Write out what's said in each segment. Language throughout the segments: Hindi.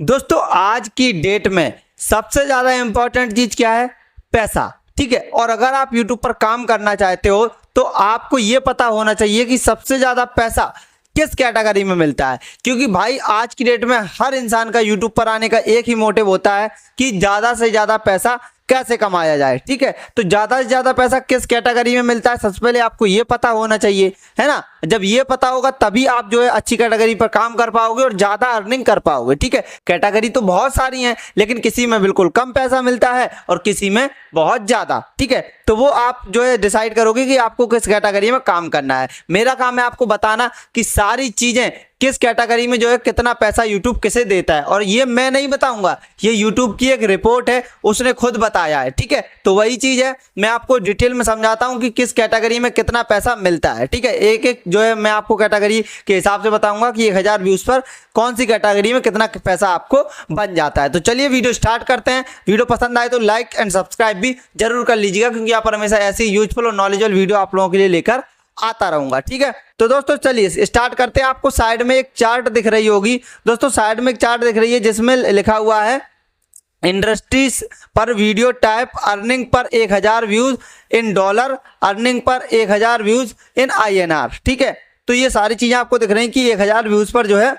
दोस्तों आज की डेट में सबसे ज्यादा इंपॉर्टेंट चीज क्या है? पैसा। ठीक है, और अगर आप YouTube पर काम करना चाहते हो तो आपको यह पता होना चाहिए कि सबसे ज्यादा पैसा किस कैटेगरी में मिलता है। क्योंकि भाई आज की डेट में हर इंसान का YouTube पर आने का एक ही मोटिव होता है कि ज्यादा से ज्यादा पैसा कैसे कमाया जाए। ठीक है, तो ज्यादा से ज्यादा पैसा किस कैटेगरी में मिलता है सबसे पहले आपको ये पता होना चाहिए, है ना। जब ये पता होगा तभी आप जो है अच्छी कैटेगरी पर काम कर पाओगे और ज्यादा अर्निंग कर पाओगे। ठीक है, कैटेगरी तो बहुत सारी हैं लेकिन किसी में बिल्कुल कम पैसा मिलता है और किसी में बहुत ज्यादा। ठीक है, तो वो आप जो है डिसाइड करोगे कि आपको किस कैटेगरी में काम करना है। मेरा काम है आपको बताना कि सारी चीजें किस कैटेगरी में जो है कितना पैसा YouTube किसे देता है, और ये मैं नहीं बताऊंगा, ये YouTube की एक रिपोर्ट है, उसने खुद बताया है। ठीक है, तो वही चीज है, मैं आपको डिटेल में समझाता हूं कि किस कैटेगरी में कितना पैसा मिलता है। ठीक है, एक एक जो है मैं आपको कैटेगरी के हिसाब से बताऊंगा कि 1000 व्यूज पर कौन सी कैटेगरी में कितना पैसा आपको बन जाता है। तो चलिए वीडियो स्टार्ट करते हैं। वीडियो पसंद आए तो लाइक एंड सब्सक्राइब भी जरूर कर लीजिएगा, क्योंकि यहाँ पर हमेशा ऐसी यूजफुल और नॉलेजेबल वीडियो आप लोगों के लिए लेकर आता रहूंगा। ठीक है, तो दोस्तों चलिए स्टार्ट करते हैं। आपको साइड में एक चार्ट दिख रही होगी दोस्तों, साइड में एक चार्ट दिख रही है जिसमें लिखा हुआ है इंडस्ट्रीज पर video type, earning per 1000 views in dollar, earning per 1000 views in INR। ठीक है, तो ये सारी चीजें आपको दिख रही हैं कि 1000 व्यूज पर जो है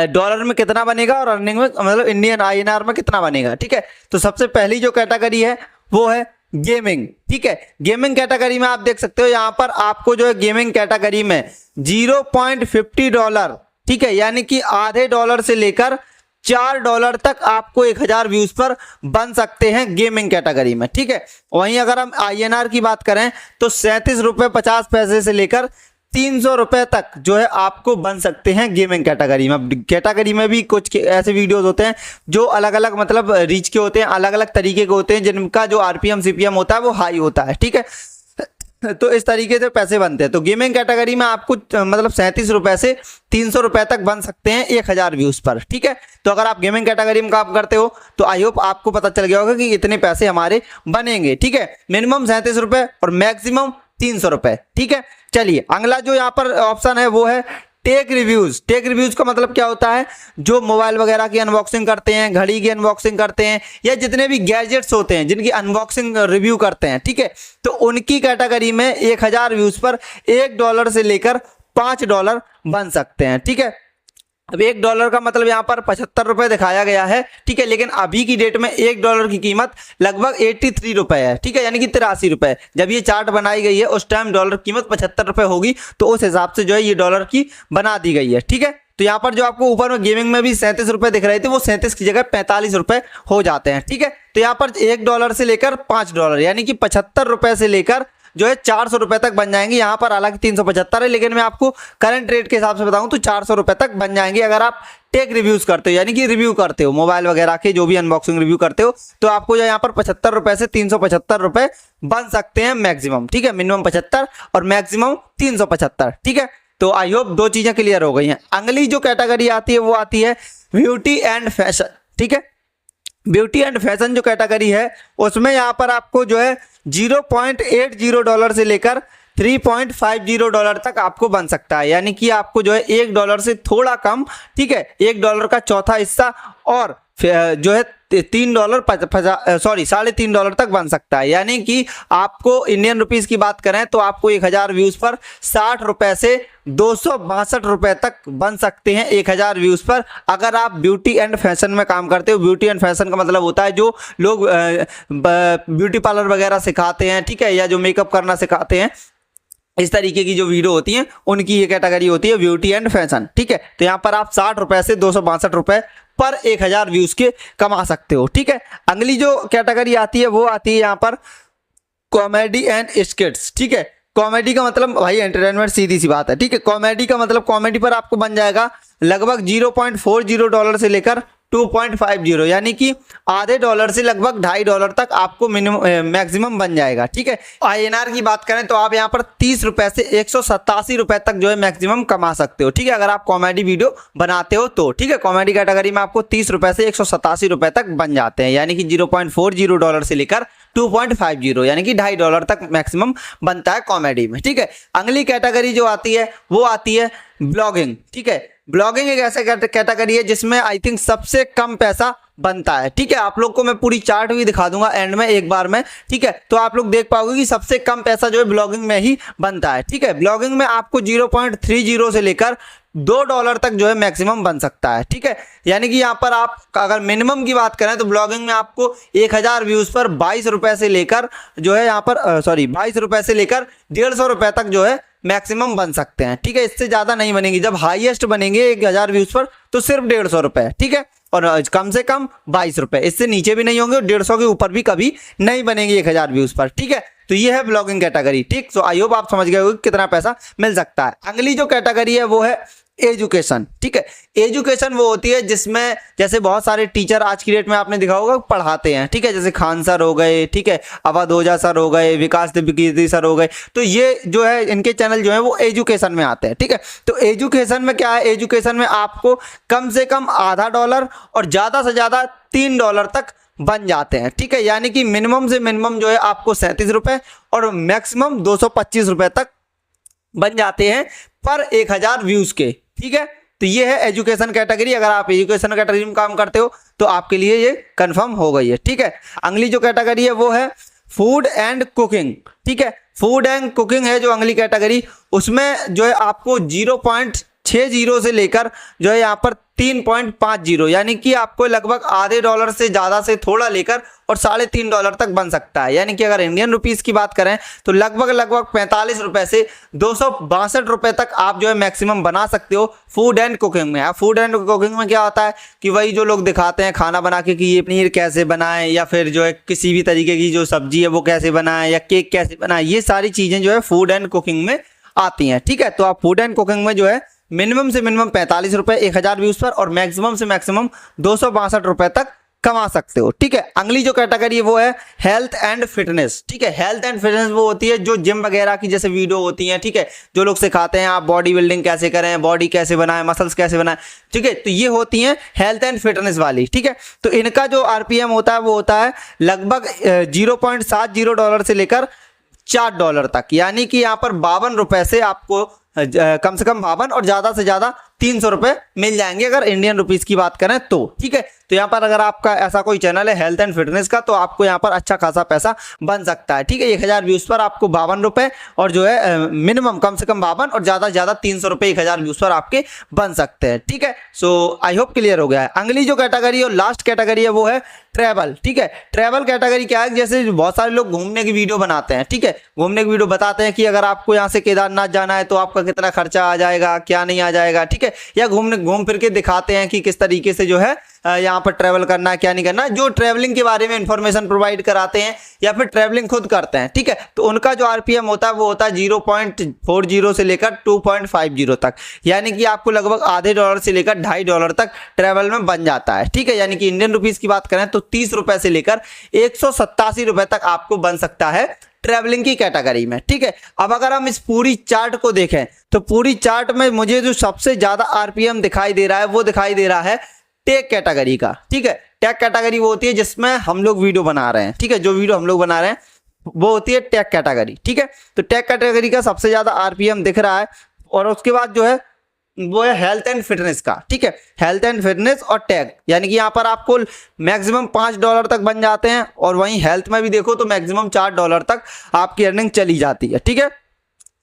डॉलर में कितना बनेगा और अर्निंग में मतलब इंडियन INR में कितना बनेगा। ठीक है, तो सबसे पहली जो कैटेगरी है वो है गेमिंग। ठीक है, गेमिंग कैटेगरी में आप देख सकते हो यहाँ पर आपको जो है गेमिंग कैटेगरी में $0.50, ठीक है, यानी कि आधे डॉलर से लेकर $4 तक आपको 1000 व्यूज पर बन सकते हैं गेमिंग कैटेगरी में। ठीक है, वहीं अगर हम INR की बात करें तो ₹37.50 से लेकर ₹300 तक जो है आपको बन सकते हैं गेमिंग कैटेगरी में। कैटेगरी में भी कुछ ऐसे वीडियोस होते हैं जो अलग अलग मतलब रीच के होते हैं, अलग अलग तरीके के होते हैं, जिनका जो RPM CPM होता है वो हाई होता है। ठीक है, तो इस तरीके से पैसे बनते हैं। तो गेमिंग कैटेगरी में आपको मतलब ₹37 से ₹300 तक बन सकते हैं 1000 व्यूज पर। ठीक है, तो अगर आप गेमिंग कैटेगरी में काम करते हो तो आई होप आपको पता चल गया होगा कि इतने पैसे हमारे बनेंगे। ठीक है, मिनिमम ₹37 और मैक्सिमम ₹300। ठीक है, चलिए अगला जो यहाँ पर ऑप्शन है वो है टेक रिव्यूज। टेक रिव्यूज का मतलब क्या होता है? जो मोबाइल वगैरह की अनबॉक्सिंग करते हैं, घड़ी की अनबॉक्सिंग करते हैं, या जितने भी गैजेट्स होते हैं जिनकी अनबॉक्सिंग रिव्यू करते हैं। ठीक है, तो उनकी कैटेगरी में 1000 व्यूज पर $1 से लेकर $5 बन सकते हैं। ठीक है, अब $1 का मतलब यहाँ पर ₹75 दिखाया गया है। ठीक है, लेकिन अभी की डेट में $1 की कीमत लगभग ₹83 है। ठीक है, यानी कि ₹83। जब ये चार्ट बनाई गई है उस टाइम डॉलर की कीमत ₹75 होगी, तो उस हिसाब से जो है ये डॉलर की बना दी गई है। ठीक है, तो यहाँ पर जो आपको ऊपर में गेमिंग में भी ₹37 दिख रहे थे वो 37 की जगह ₹45 हो जाते हैं। ठीक है, तो यहाँ पर $1 से लेकर $5 यानी कि ₹75 से लेकर जो है ₹400 तक बन जाएंगे। यहाँ पर हालांकि 375 है, लेकिन मैं आपको करंट रेट के हिसाब से बताऊं तो ₹400 तक बन जाएंगे अगर आप टेक रिव्यूज करते हो, यानी कि रिव्यू करते हो मोबाइल वगैरह के, जो भी अनबॉक्सिंग रिव्यू करते हो, तो आपको जो यहाँ पर ₹75 से ₹375 बन सकते हैं मैक्सिमम। ठीक है, मिनिमम 75 और मैक्सिमम 375। ठीक है, तो आई होप दो चीजें क्लियर हो गई हैं। अगली जो कैटेगरी आती है वो आती है ब्यूटी एंड फैशन। ठीक है, ब्यूटी एंड फैशन जो कैटेगरी है उसमें यहाँ पर आपको जो है $0.80 से लेकर $3.50 तक आपको बन सकता है, यानी कि आपको जो है $1 से थोड़ा कम, ठीक है, $1 का चौथा हिस्सा, और जो है $3.50 तक बन सकता है। यानी कि आपको इंडियन रुपीस की बात करें तो आपको 1000 व्यूज पर ₹60 से ₹262 तक बन सकते हैं 1000 व्यूज पर, अगर आप ब्यूटी एंड फैशन में काम करते हो। ब्यूटी एंड फैशन का मतलब होता है जो लोग ब्यूटी पार्लर वगैरह सिखाते हैं, ठीक है, या जो मेकअप करना सिखाते हैं, इस तरीके की जो वीडियो होती हैं उनकी ये कैटेगरी होती है ब्यूटी एंड फैशन। ठीक है, तो यहाँ पर आप ₹60 से ₹262 पर 1000 व्यूज के कमा सकते हो। ठीक है, अगली जो कैटेगरी आती है वो आती है यहाँ पर कॉमेडी एंड स्किट्स। ठीक है, कॉमेडी का मतलब भाई एंटरटेनमेंट, सीधी सी बात है। ठीक है, कॉमेडी का मतलब कॉमेडी पर आपको बन जाएगा लगभग $0.40 से लेकर $2.50, यानी कि आधे डॉलर से लगभग $2.50 तक आपको मिनिमम मैक्सिमम बन जाएगा। ठीक है, INR की बात करें तो आप यहाँ पर ₹30 से ₹187 तक जो है मैक्सिमम कमा सकते हो। ठीक है, अगर आप कॉमेडी वीडियो बनाते हो तो। ठीक है, कॉमेडी कैटेगरी में आपको ₹30 से ₹187 तक बन जाते हैं, यानी कि $0.40 से लेकर $2.50 यानी कि $2.50 तक मैक्सिमम बनता है कॉमेडी में। ठीक है, अगली कैटेगरी जो आती है वो आती है ब्लॉगिंग। ठीक है, ब्लॉगिंग एक ऐसा कैटेगरी है जिसमें आई थिंक सबसे कम पैसा बनता है। ठीक है, आप लोग को मैं पूरी चार्ट भी दिखा दूंगा एंड में एक बार में। ठीक है, तो आप लोग देख पाओगे कि सबसे कम पैसा जो है ब्लॉगिंग में ही बनता है। ठीक है, ब्लॉगिंग में आपको 0.30 से लेकर $2 तक जो है मैक्सिमम बन सकता है। ठीक है, यानी कि यहाँ पर आप अगर मिनिमम की बात करें तो ब्लॉगिंग में आपको 1000 व्यूज पर 22 रुपए से लेकर जो है यहाँ पर 22 रुपए से लेकर 150 रुपए तक जो है मैक्सिमम बन सकते हैं। ठीक है, इससे ज्यादा नहीं बनेगी। जब हाईएस्ट बनेंगे 1000 व्यूज पर तो सिर्फ 150 रुपए। ठीक है, और कम से कम 22 रुपए, इससे नीचे भी नहीं होंगे और 150 के ऊपर भी कभी नहीं बनेंगे 1000 व्यूज पर। ठीक है, तो ये है ब्लॉगिंग कैटेगरी। ठीक, सो आई होप आप समझ गए होंगे कितना पैसा मिल सकता है। अगली जो कैटेगरी है वो है एजुकेशन। ठीक है, एजुकेशन वो होती है जिसमें जैसे बहुत सारे टीचर आज की डेट में आपने देखा होगा पढ़ाते हैं। ठीक है, जैसे खान सर हो गए, ठीक है, अवध ओझा सर हो गए, विकास दिव्यकीर्ति सर हो गए, तो ये जो है इनके चैनल जो है वो एजुकेशन में आते हैं। ठीक है, तो एजुकेशन में क्या है, एजुकेशन में आपको कम से कम $0.5 और ज्यादा से ज्यादा $3 तक बन जाते हैं। ठीक है, यानी कि मिनिमम से मिनिमम जो है आपको 37 रुपए और मैक्सिमम 225 रुपए तक बन जाते हैं पर 1000 व्यूज के। ठीक है, तो ये है एजुकेशन कैटेगरी। अगर आप एजुकेशन कैटेगरी में काम करते हो तो आपके लिए ये कंफर्म हो गई है। ठीक है, अगली जो कैटेगरी है वो है फूड एंड कुकिंग। ठीक है, फूड एंड कुकिंग है जो अगली कैटेगरी, उसमें जो है आपको 0.60 से लेकर जो है यहाँ पर 3.50 यानी कि आपको लगभग $0.5 से ज्यादा से थोड़ा लेकर और $3.5 तक बन सकता है। यानी कि अगर इंडियन रुपीस की बात करें तो लगभग 45 रुपए से 262 रुपए तक आप जो है मैक्सिमम बना सकते हो फूड एंड कुकिंग में। फूड एंड कुकिंग में क्या होता है कि वही जो लोग दिखाते हैं खाना बना के कि ये पनीर कैसे बनाएं या फिर जो है किसी भी तरीके की जो सब्जी है वो कैसे बनाएं या केक कैसे बनाएं, ये सारी चीजें जो है फूड एंड कुकिंग में आती हैं। ठीक है, तो आप फूड एंड कुकिंग में जो है मिनिमम से मिनिमम 45 रुपए 1000 व्यूज पर और मैक्सिमम से मैक्सिमम 262 रुपए तक कमा सकते हो। ठीक है, अगली जो कैटेगरी है वो है हेल्थ एंड फिटनेस। ठीक है, हेल्थ एंड फिटनेस वो होती है जो जिम वगैरह की जैसे वीडियो होती हैं। ठीक है, जो लोग सिखाते हैं आप बॉडी बिल्डिंग कैसे करें, बॉडी कैसे बनाएं, मसल्स कैसे बनाएं। ठीक है, तो ये होती हैं हेल्थ एंड फिटनेस वाली। ठीक है, तो इनका जो आरपीएम होता है वो होता है लगभग $0.70 से लेकर $4 तक, यानी कि यहाँ पर 52 रुपए से आपको कम से कम 52 और ज्यादा से ज्यादा 300 रुपए मिल जाएंगे अगर इंडियन रुपीस की बात करें तो। ठीक है, तो यहाँ पर अगर आपका ऐसा कोई चैनल है हेल्थ एंड फिटनेस का तो आपको यहाँ पर अच्छा खासा पैसा बन सकता है। ठीक है, 1000 व्यूज पर आपको 52 रुपए और जो है मिनिमम कम से कम 52 और ज्यादा से ज्यादा 300 रुपए 1000 व्यूज पर आपके बन सकते हैं। ठीक है, सो आई होप क्लियर हो गया है। अगली जो कैटेगरी और लास्ट कैटेगरी है वो है ट्रैवल। ठीक है, ट्रैवल कैटेगरी क्या है, जैसे बहुत सारे लोग घूमने की वीडियो बनाते हैं। ठीक है, घूमने की वीडियो बताते हैं कि अगर आपको यहाँ से केदारनाथ जाना है तो आपका कितना खर्चा आ जाएगा, क्या नहीं आ जाएगा। ठीक है, या घूम फिर के दिखाते हैं कि किस तरीके से जो है यहाँ पर ट्रैवल करना है, क्या नहीं करना, जो ट्रैवलिंग के बारे में इंफॉर्मेशन प्रोवाइड कराते हैं या फिर ट्रैवलिंग खुद करते हैं। ठीक है, तो उनका जो आरपीएम होता है वो होता है 0.40 से लेकर 2.50 तक, यानी कि आपको लगभग $0.5 से लेकर $2.5 तक ट्रैवल में बन जाता है। ठीक है, यानी कि इंडियन रुपीस की बात करें तो 30 रुपए से लेकर 187 रुपए तक आपको बन सकता है ट्रैवलिंग की कैटेगरी में। ठीक है, अब अगर हम इस पूरी चार्ट को देखें तो पूरी चार्ट में मुझे जो सबसे ज्यादा आरपीएम दिखाई दे रहा है वो दिखाई दे रहा है टेक कैटेगरी का। ठीक है, टेक कैटेगरी वो होती है जिसमें हम लोग वीडियो बना रहे हैं। ठीक है, जो वीडियो हम लोग बना रहे हैं वो होती है टेक कैटेगरी। ठीक है, तो टेक कैटेगरी का सबसे ज्यादा आरपीएम दिख रहा है और उसके बाद जो है वो है हेल्थ एंड फिटनेस का। ठीक है, हेल्थ एंड फिटनेस और टैग, यानी कि यहाँ पर आपको मैक्सिमम $5 तक बन जाते हैं और वहीं हेल्थ में भी देखो तो मैक्सिमम $4 तक आपकी अर्निंग चली जाती है। ठीक है,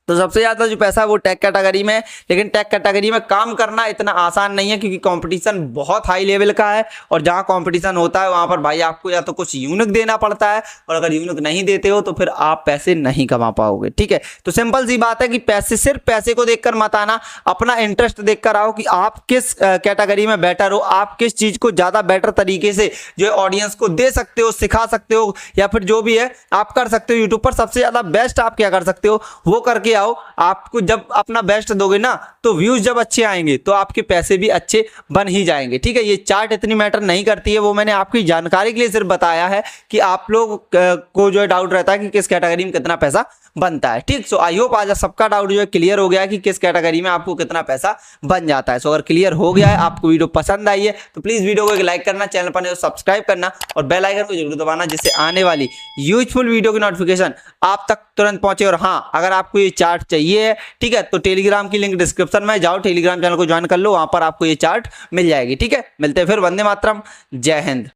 तो सबसे ज्यादा जो पैसा है वो टैग कैटेगरी में है, लेकिन टैग कैटेगरी में काम करना इतना आसान नहीं है क्योंकि कंपटीशन बहुत हाई लेवल का है और जहां कंपटीशन होता है वहां पर भाई आपको या तो कुछ यूनिक देना पड़ता है और अगर यूनिक नहीं देते हो तो फिर आप पैसे नहीं कमा पाओगे। ठीक है, तो सिंपल सी बात है कि पैसे सिर्फ पैसे को देखकर मत आना, अपना इंटरेस्ट देखकर आओ कि आप किस कैटेगरी में बेटर हो, आप किस चीज को ज्यादा बेटर तरीके से जो है ऑडियंस को दे सकते हो, सिखा सकते हो या फिर जो भी है आप कर सकते हो। यूट्यूब पर सबसे ज्यादा बेस्ट आप क्या कर सकते हो वो करके आओ। आपको जब अपना बेस्ट दोगे ना तो व्यूज जब अच्छे आएंगे तो आपके पैसे भी अच्छे बन ही जाएंगे। ठीक है, ये चार्ट इतनी मैटर नहीं करती है, वो मैंने आपकी जानकारी के लिए सिर्फ बताया है कि आप लोग को जो है डाउट रहता है कि किस कैटेगरी में कितना पैसा बनता है। ठीक, सो आई होप आज सबका डाउट जो है क्लियर हो गया है कि किस कैटेगरी में आपको कितना पैसा बन जाता है। सो अगर क्लियर हो गया है, आपको वीडियो पसंद आई है तो प्लीज वीडियो को एक लाइक करना, चैनल पर सब्सक्राइब करना और बेल आइकन को जरूर दबाना जिससे आने वाली यूजफुल वीडियो की नोटिफिकेशन आप तक तुरंत पहुंचे। और हाँ, अगर आपको ये चार्ट चाहिए, ठीक है, तो टेलीग्राम की लिंक डिस्क्रिप्शन में, जाओ टेलीग्राम चैनल को ज्वाइन कर लो, वहां पर आपको ये चार्ट मिल जाएगी। ठीक है, मिलते हैं फिर। वंदे मातरम, जय हिंद।